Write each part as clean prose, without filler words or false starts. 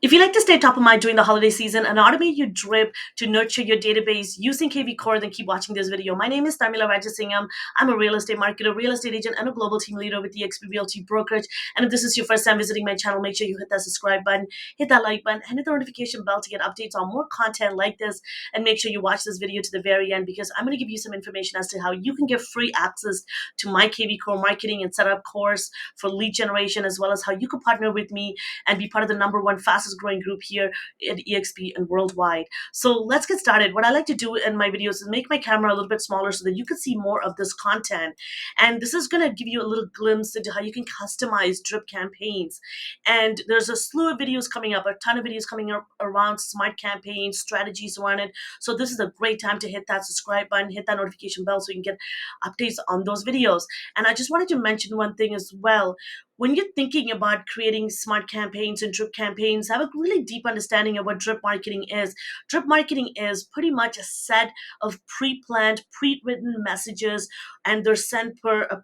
If you like to stay top of mind during the holiday season and automate your drip to nurture your database using kvCORE, then keep watching this video. My name is Tharmila Rajasingam. I'm a real estate marketer, real estate agent, and a global team leader with the Realty brokerage. And if this is your first time visiting my channel, make sure you hit that subscribe button, hit that like button, and hit the notification bell to get updates on more content like this. And make sure you watch this video to the very end because I'm going to give you some information as to how you can get free access to my kvCORE marketing and setup course for lead generation, as well as how you can partner with me and be part of the #1 fastest growing group here at EXP and worldwide. So let's get started. What I like to do in my videos is make my camera a little bit smaller so that you can see more of this content. And this is going to give you a little glimpse into how you can customize drip campaigns. And there's a slew of videos coming up, a ton of videos coming up around smart campaigns, strategies around it. So this is a great time to hit that subscribe button, hit that notification bell so you can get updates on those videos. And I just wanted to mention one thing as well. When you're thinking about creating smart campaigns and drip campaigns, have a really deep understanding of what drip marketing is. Drip marketing is pretty much a set of pre-planned, pre-written messages, and they're sent per a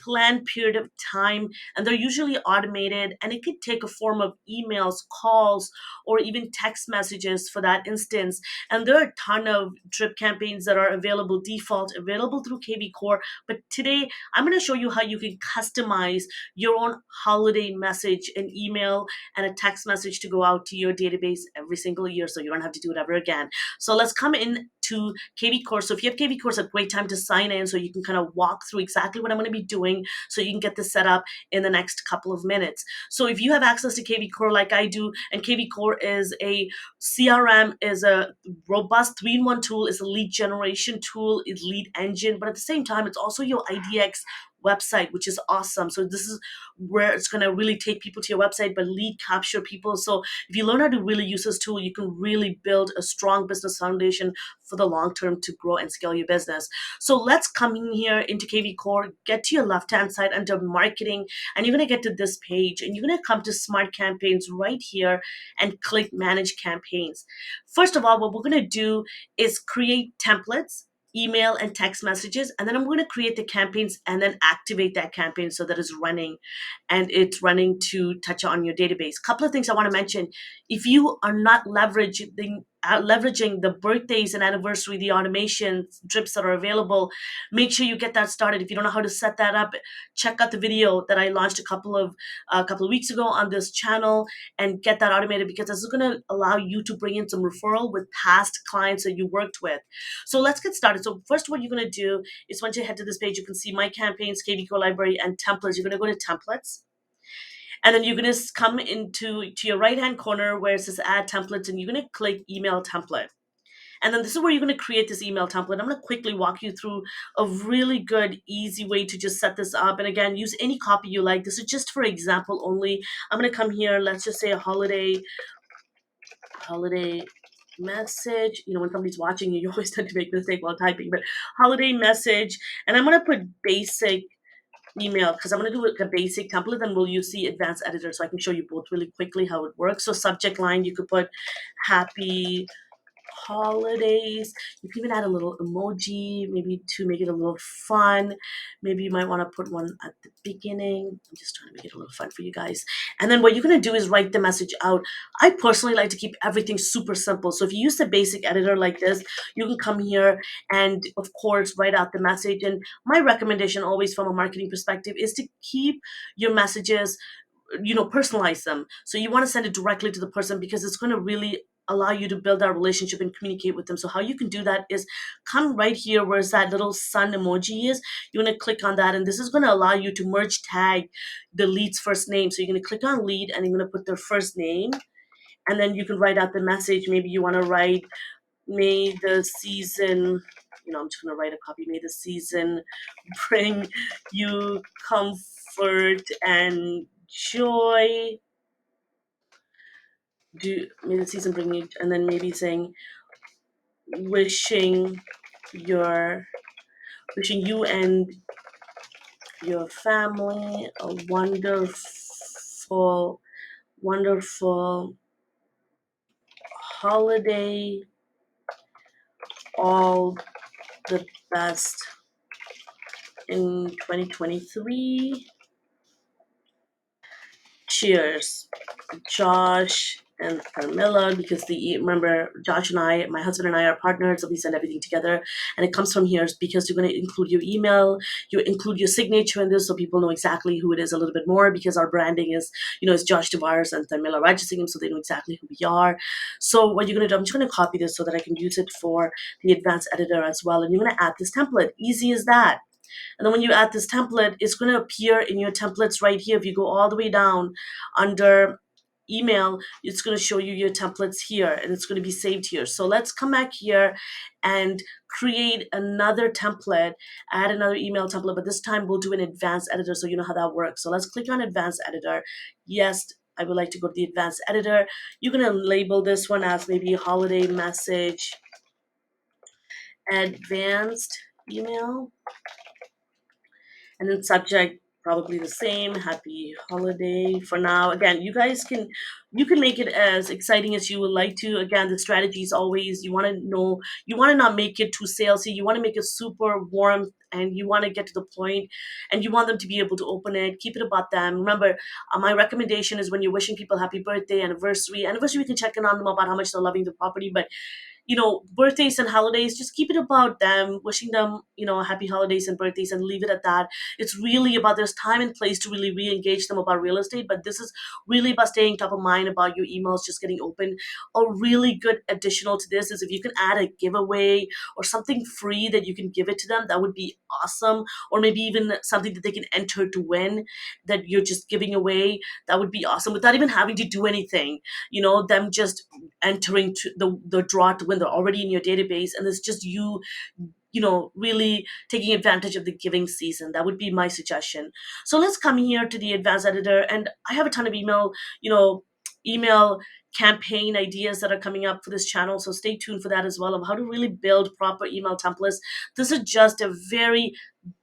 planned period of time, and they're usually automated, and it could take a form of emails, calls, or even text messages for that instance. And there are a ton of drip campaigns that are available default, available through kvCORE. But today, I'm going to show you how you can customize your own holiday message, an email, and a text message to go out to your database every single year so you don't have to do it ever again. So let's come in to kvCORE. So if you have kvCORE, it's a great time to sign in so you can kind of walk through exactly what I'm going to be doing so you can get this set up in the next couple of minutes. So if you have access to kvCORE like I do, and kvCORE is a CRM, is a robust 3-in-1 tool, is a lead generation tool, is lead engine, but at the same time, it's also your IDX website, which is awesome. So this is where it's going to really take people to your website, but lead capture people. So if you learn how to really use this tool, you can really build a strong business foundation for the long term to grow and scale your business. So let's come in here into kvCORE, get to your left-hand side under marketing, and you're going to get to this page, and you're going to come to smart campaigns right here and click manage campaigns. First of all, what we're going to do is create templates, email and text messages, and then I'm going to create the campaigns and then activate that campaign so that it's running, and it's running to touch on your database. Couple of things I want to mention. If you are not leveraging the birthdays and anniversary, the automation drips that are available, make sure you get that started. If you don't know how to set that up, check out the video that I launched a couple of weeks ago on this channel and get that automated, because this is going to allow you to bring in some referral with past clients that you worked with. So let's get started. So first, what you're going to do is, once you head to this page, you can see my campaigns, kvCORE library, and templates. You're going to go to templates. And then you're going to come into your right-hand corner where it says add templates, and you're going to click email template. And then this is where you're going to create this email template. I'm going to quickly walk you through a really good, easy way to just set this up. And again, use any copy you like. This is just for example only. I'm going to come here. Let's just say a holiday message. You know, when somebody's watching you, you always tend to make a mistake while typing, but holiday message. And I'm going to put basic email because I'm going to do a basic template, and we'll use the advanced editor so I can show you both really quickly how it works. So subject line, you could put happy holidays. You can even add a little emoji, maybe to make it a little fun. Maybe you might want to put one at the beginning. I'm just trying to make it a little fun for you guys. And then what you're going to do is write the message out. I personally like to keep everything super simple. So if you use the basic editor like this, you can come here and, of course, write out the message. And my recommendation always from a marketing perspective is to keep your messages, personalize them. So you want to send it directly to the person because it's going to really allow you to build that relationship and communicate with them. So how you can do that is come right here where that little sun emoji is. You're going to click on that, and this is going to allow you to merge tag the lead's first name. So you're going to click on lead, and you're going to put their first name, and then you can write out the message. Maybe you want to write, may the season, I'm just going to write a copy, may the season bring you comfort and joy. May the season bring you, and then maybe saying, wishing you and your family a wonderful holiday, all the best in 2023. Cheers, Josh and Tharmila, because remember, Josh and I, my husband and I are partners, so we send everything together, and it comes from here because you're going to include your email, you include your signature in this, so people know exactly who it is a little bit more, because our branding is, it's Josh Tavares and Tharmila Rajasingam, so they know exactly who we are. So what you're going to do, I'm just going to copy this so that I can use it for the advanced editor as well, and you're going to add this template. Easy as that. And then when you add this template, it's going to appear in your templates right here. If you go all the way down under email, it's going to show you your templates here, and it's going to be saved here. So let's come back here and create another template, add another email template, but this time we'll do an advanced editor so you know how that works. So let's click on advanced editor. Yes, I would like to go to the advanced editor. You're going to label this one as maybe holiday message advanced email, and then subject probably the same, happy holiday for now. Again, you can make it as exciting as you would like to. Again, the strategy is always, you want to not make it too salesy. You want to make it super warm, and you want to get to the point, and you want them to be able to open it. Keep it about them. Remember, my recommendation is when you're wishing people happy birthday, anniversary, we can check in on them about how much they're loving the property, but birthdays and holidays, just keep it about them, wishing them, happy holidays and birthdays, and leave it at that. It's really about, there's time and place to really re-engage them about real estate, but this is really about staying top of mind about your emails just getting open. A really good additional to this is if you can add a giveaway or something free that you can give it to them, that would be awesome. Or maybe even something that they can enter to win that you're just giving away. That would be awesome without even having to do anything. Them just entering to the draw to win. They're already in your database, and it's just really taking advantage of the giving season. That would be my suggestion. So let's come here to the advanced editor, and I have a ton of email campaign ideas that are coming up for this channel, so stay tuned for that as well, of how to really build proper email templates. This is just a very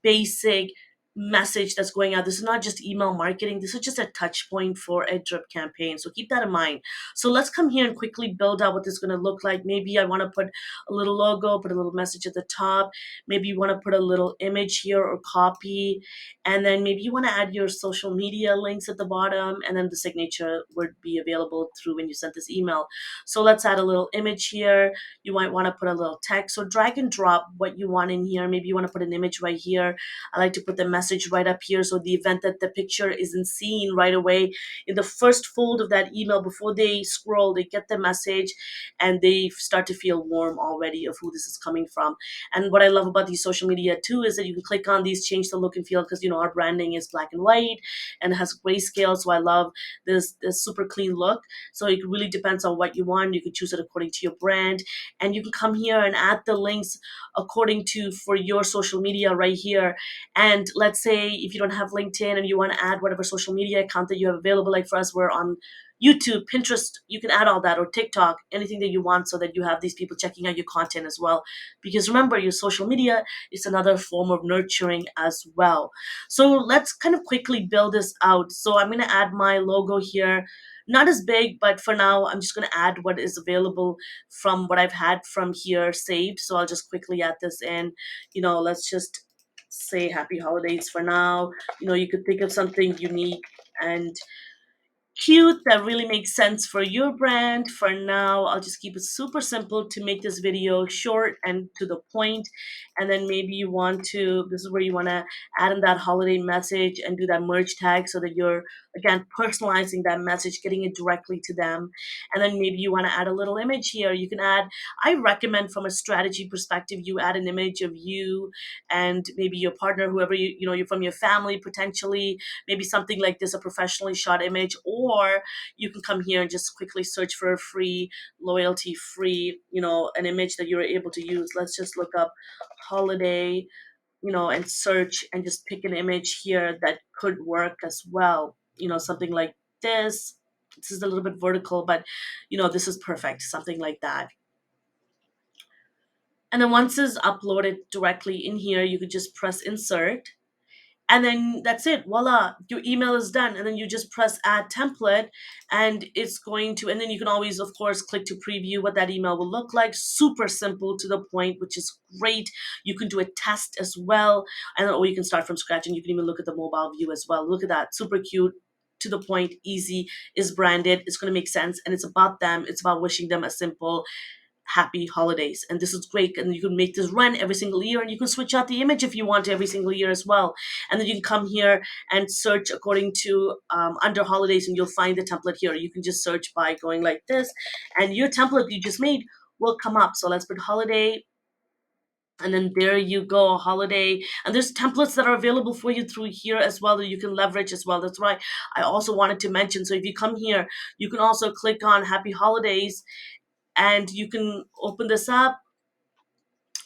basic message that's going out. This is not just email marketing. This is just a touch point for a drip campaign. So keep that in mind. So let's come here and quickly build out what this is going to look like. Maybe I want to put a little logo, put a little message at the top. Maybe you want to put a little image here or copy. And then maybe you want to add your social media links at the bottom. And then the signature would be available through when you sent this email. So let's add a little image here. You might want to put a little text. So drag and drop what you want in here. Maybe you want to put an image right here. I like to put the message right up here, so the event that the picture isn't seen right away in the first fold of that email, before they scroll, they get the message and they start to feel warm already of who this is coming from. And what I love about these social media too is that you can click on these, change the look and feel, because our branding is black and white and it has grayscale. So I love this super clean look. So it really depends on what you want. You can choose it according to your brand, and you can come here and add the links according to for your social media right here. And let's say if you don't have LinkedIn and you want to add whatever social media account that you have available, like for us, we're on YouTube, Pinterest, you can add all that, or TikTok, anything that you want, so that you have these people checking out your content as well. Because remember, your social media is another form of nurturing as well. So let's kind of quickly build this out. So I'm going to add my logo here. Not as big, but for now, I'm just going to add what is available from what I've had from here saved. So I'll just quickly add this in. Let's just say happy holidays for now. You could think of something unique and cute that really makes sense for your brand. For now, I'll just keep it super simple to make this video short and to the point. And then maybe you want to, this is where you want to add in that holiday message and do that merge tag, so that you're, again, personalizing that message, getting it directly to them. And then maybe you want to add a little image here. You can add, I recommend from a strategy perspective, you add an image of you and maybe your partner, whoever you're from your family, potentially, maybe something like this, a professionally shot image. Or you can come here and just quickly search for a free, loyalty free, an image that you're able to use. Let's just look up holiday, and search and just pick an image here that could work as well. Something like this. This is a little bit vertical, but this is perfect. Something like that. And then once it's uploaded directly in here, you could just press insert. And then that's it. Voila, your email is done. And then you just press add template, and it's going to, and then you can always, of course, click to preview what that email will look like. Super simple, to the point, which is great. You can do a test as well. Or you can start from scratch, and you can even look at the mobile view as well. Look at that, super cute. to the point, easy, is branded, it's going to make sense, and it's about them. It's about wishing them a simple happy holidays. And this is great, and you can make this run every single year, and you can switch out the image if you want every single year as well. And then you can come here and search according to under holidays, and you'll find the template here. You can just search by going like this, and your template you just made will come up. So let's put holiday, and then there you go, holiday. And there's templates that are available for you through here as well that you can leverage as well. That's right, I also wanted to mention, so if you come here, you can also click on happy holidays, and you can open this up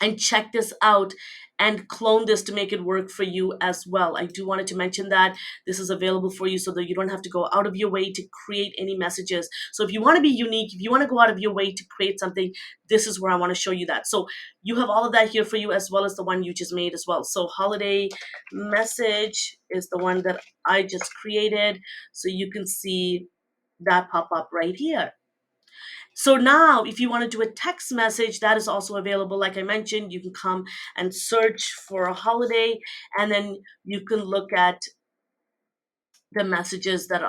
and check this out and clone this to make it work for you as well. I do wanted to mention that this is available for you so that you don't have to go out of your way to create any messages. So if you want to be unique, if you want to go out of your way to create something, this is where I want to show you that. So you have all of that here for you, as well as the one you just made as well. So holiday message is the one that I just created. So you can see that pop up right here. So now, if you want to do a text message, that is also available. Like I mentioned, you can come and search for a holiday, and then you can look at the messages that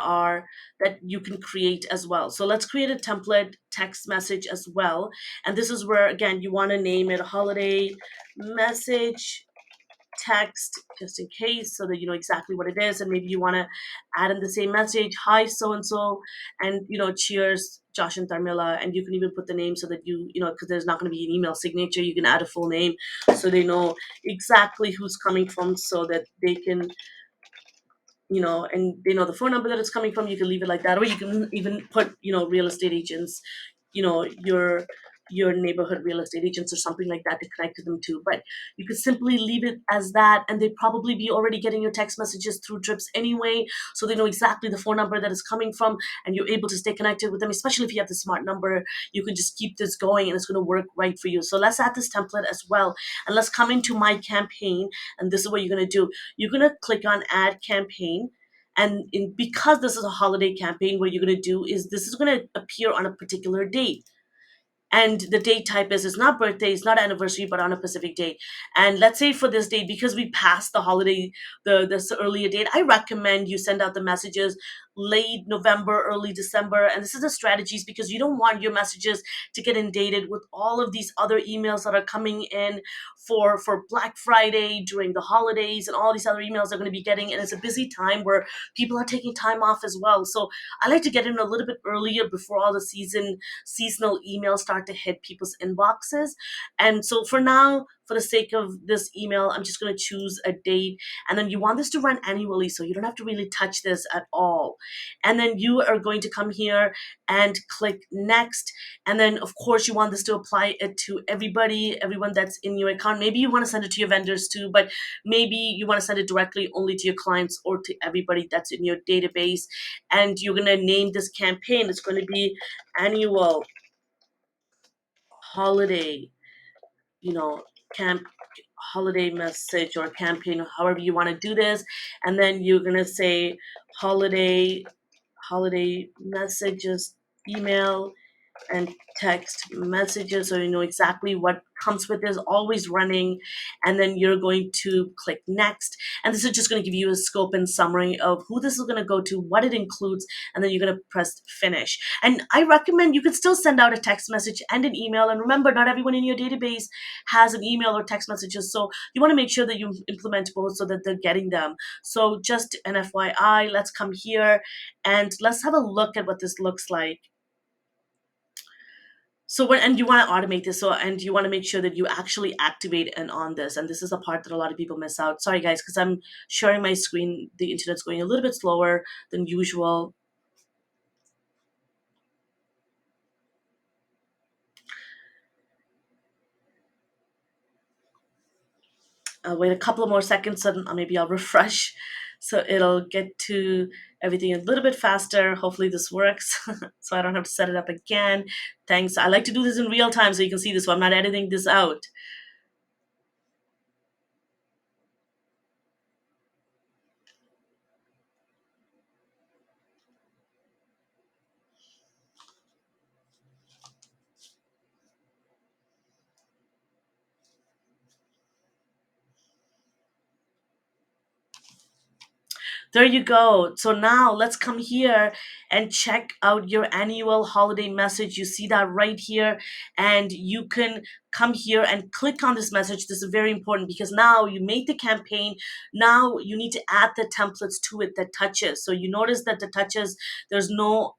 you can create as well. So let's create a template text message as well. And this is where, again, you want to name it holiday message text, just in case, so that you know exactly what it is. And maybe you want to add in the same message, hi so and so, and cheers Josh and Tharmila. And you can even put the name so that because there's not going to be an email signature, you can add a full name so they know exactly who's coming from, so that they can and they know the phone number that it's coming from. You can leave it like that, or you can even put real estate agents, your neighborhood real estate agents or something like that to connect to them too. But you could simply leave it as that, and they'd probably be already getting your text messages through drips anyway, so they know exactly the phone number that it's coming from, and you're able to stay connected with them. Especially if you have the smart number, you can just keep this going, and it's going to work right for you. So let's add this template as well, and let's come into my campaign. And this is what you're going to do. You're going to click on add campaign, and because this is a holiday campaign, what you're going to do is this is going to appear on a particular date. And the date type is, it's not birthday, it's not anniversary, but on a specific date. And let's say for this date, because we passed the holiday, this earlier date, I recommend you send out the messages late November, early December. And this is the strategies, because you don't want your messages to get inundated with all of these other emails that are coming in for Black Friday, during the holidays, and all these other emails they're going to be getting. And it's a busy time where people are taking time off as well. So I like to get in a little bit earlier, before all the seasonal emails start to hit people's inboxes. And so for now, for the sake of this email, I'm just going to choose a date. And then you want this to run annually, so you don't have to really touch this at all. And then you are going to come here and click next. And then of course you want this to apply it to everyone that's in your account. Maybe you want to send it to your vendors too, but maybe you want to send it directly only to your clients or to everybody that's in your database. And you're going to name this campaign. It's going to be annual holiday, you know, camp holiday message or campaign, however you want to do this. And then you're gonna say holiday messages, email and text messages, so you know exactly what comes with this, always running. And then you're going to click next, and this is just going to give you a scope and summary of who this is going to go to, what it includes, and then you're going to press finish. And I recommend you can still send out a text message and an email. And remember, not everyone in your database has an email or text messages, so you want to make sure that you implement both so that they're getting them. So just an FYI, let's come here and let's have a look at what this looks like. So and you want to automate this, and you want to make sure that you actually activate and on this. And this is a part that a lot of people miss out. Sorry guys, because I'm sharing my screen, the internet's going a little bit slower than usual. I'll wait a couple of more seconds, and maybe I'll refresh, so it'll get to everything a little bit faster. Hopefully this works, so I don't have to set it up again. Thanks. I like to do this in real time so you can see this, so I'm not editing this out. There you go. So now let's come here and check out your annual holiday message. You see that right here, and you can come here and click on this message. This is very important because now you made the campaign. Now you need to add the templates to it that touches. So you notice that the touches, there's no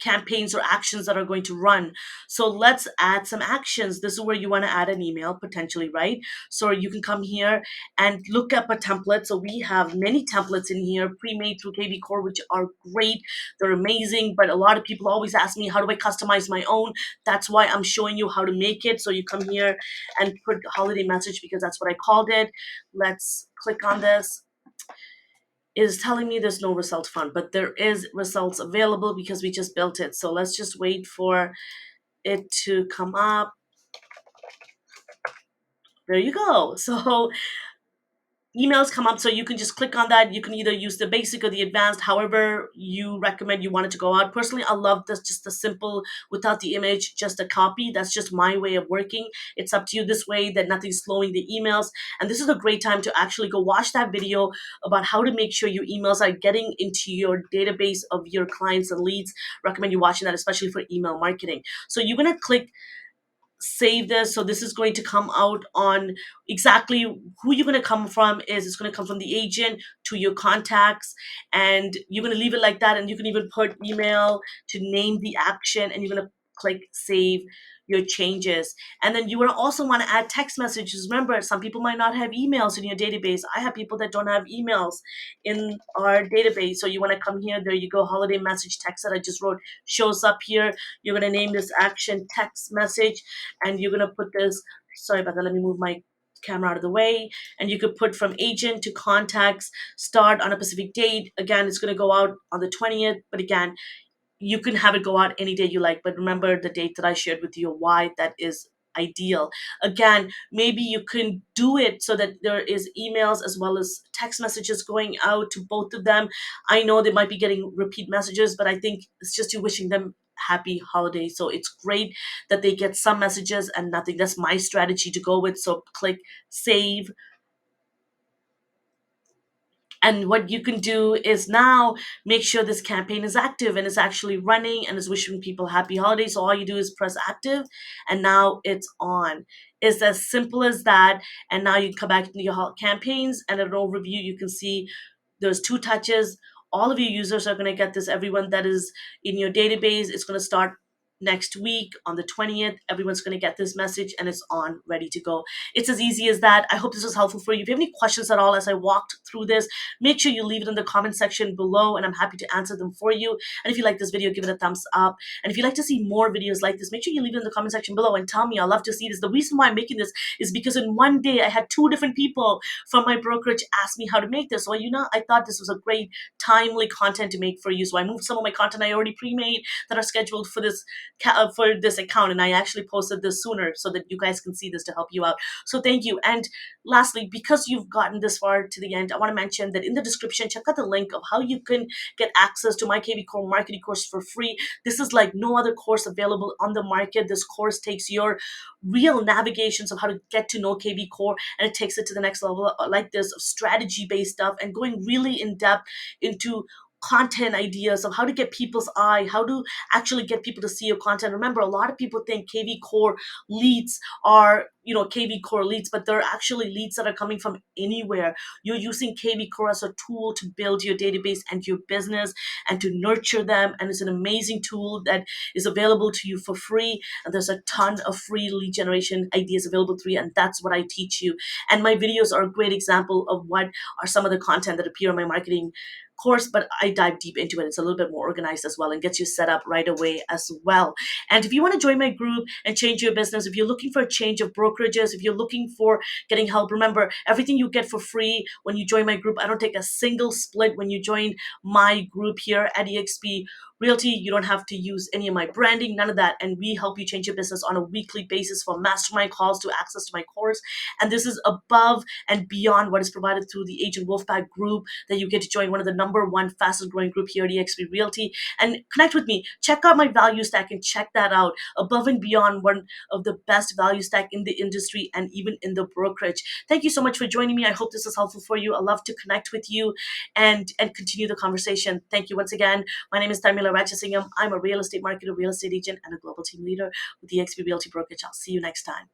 campaigns or actions that are going to run. So let's add some actions. This is where you want to add an email potentially, right? So you can come here and look up a template. So we have many templates in here pre-made through kvCORE, which are great. They're amazing, but a lot of people always ask me, how do I customize my own? That's why I'm showing you how to make it. So you come here and put holiday message because that's what I called it. Let's click on this. It is telling me there's no result found, but there is results available because we just built it. So let's just wait for it to come up. There you go. So emails come up, so you can just click on that. You can either use the basic or the advanced, however you recommend you want it to go out. Personally, I love this, just the simple without the image, just a copy. That's just my way of working. It's up to you this way that nothing's slowing the emails. And this is a great time to actually go watch that video about how to make sure your emails are getting into your database of your clients and leads. Recommend you watching that, especially for email marketing. So you're going to click save this. So this is going to come out on exactly who you're going to come from. Is it's going to come from the agent to your contacts, and you're going to leave it like that. And you can even put email to name the action, and you're going to click save your changes. And then you will also want to add text messages. Remember, some people might not have emails in your database. I have people that don't have emails in our database. So you want to come here. There you go. Holiday message text that I just wrote shows up here. You're going to name this action text message, and you're going to put this, sorry about that, let me move my camera out of the way, and you could put from agent to contacts, start on a specific date. Again, it's going to go out on the 20th, but again, you can have it go out any day you like, but remember the date that I shared with you, why that is ideal. Again, maybe you can do it so that there is emails as well as text messages going out to both of them. I know they might be getting repeat messages, but I think it's just you wishing them happy holidays. So it's great that they get some messages and nothing. That's my strategy to go with. So click save. And what you can do is now make sure this campaign is active and is actually running and is wishing people happy holidays. So all you do is press active, and now it's on. It's as simple as that. And now you can come back into your campaigns, and an overview, you can see there's two touches. All of your users are going to get this. Everyone that is in your database, it's going to start next week on the 20th. Everyone's going to get this message, and it's on, ready to go. It's as easy as that. I hope this was helpful for you. If you have any questions at all as I walked through this, make sure you leave it in the comment section below, and I'm happy to answer them for you. And if you like this video, give it a thumbs up. And if you'd like to see more videos like this, make sure you leave it in the comment section below and tell me. I'd love to see this. The reason why I'm making this is because in one day I had two different people from my brokerage ask me how to make this. So, I thought this was a great, timely content to make for you. So I moved some of my content I already pre-made that are scheduled for this account, and I actually posted this sooner so that you guys can see this to help you out. So thank you. And lastly, because you've gotten this far to the end, I want to mention that in the description, check out the link of how you can get access to my kvCORE marketing course for free. This is like no other course available on the market. This course takes your real navigations of how to get to know kvCORE, and it takes it to the next level, like this, of strategy based stuff and going really in depth into content ideas of how to get people's eye, how to actually get people to see your content. Remember, a lot of people think kvCORE leads are, kvCORE leads, but they're actually leads that are coming from anywhere. You're using kvCORE as a tool to build your database and your business and to nurture them. And it's an amazing tool that is available to you for free. And there's a ton of free lead generation ideas available to you. And that's what I teach you. And my videos are a great example of what are some of the content that appear on my marketing course, but I dive deep into it. It's a little bit more organized as well and gets you set up right away as well. And if you want to join my group and change your business, if you're looking for a change of brokerages, if you're looking for getting help, remember, everything you get for free when you join my group. I don't take a single split when you join my group here at EXP. Realty, you don't have to use any of my branding, none of that. And we help you change your business on a weekly basis, from mastermind calls to access to my course. And this is above and beyond what is provided through the Agent Wolfpack group that you get to join, one of the #1 fastest growing group here at eXp Realty. And connect with me. Check out my value stack and check that out. Above and beyond, one of the best value stack in the industry and even in the brokerage. Thank you so much for joining me. I hope this is helpful for you. I love to connect with you and continue the conversation. Thank you once again. My name is Tharmila Rajasingam. I'm a real estate marketer, real estate agent, and a global team leader with the eXp Realty Brokerage. I'll see you next time.